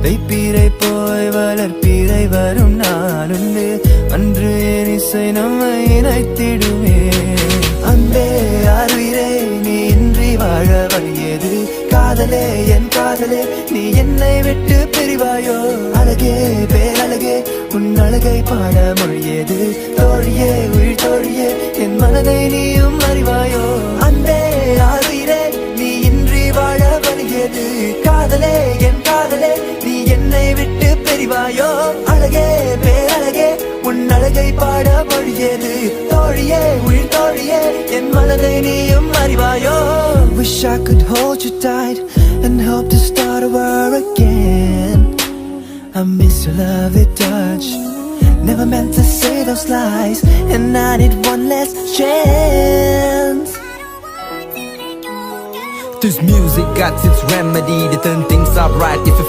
தைப்பீரை போய் வளர்ப்பீரை வரும் நாளுண்டு, அன்று என் இசை நம்மை இணைத்திடுமே. அன்பே ஆறுயிரே நீ இன்றி வாழ வழியது, காதலே என் காதலே நீ என்னை விட்டு பிரிவாயோ. அழகே பேரழகே உன் அழகை பாட மொழியது, தோழியே உயிர் தோழியே என் மனதை நீயும் அறிவாயோ. அன்பே ஆறுயிரே நீ இன்றி வாழ வழியது, காதலே என் காதலே நீ என்னை விட்டு பிரிவாயோ. அழகே பேரழகே உன் அழகை பாட மொழியது, தோழியே உயிர் தோழியே என் மனதை நீயும் அறிவாயோ. Wish I could hold you tight and hope to start over again. I miss your lovely touch, never meant to say those lies, and I need one last chance. This music got its remedy to turn things up right. If you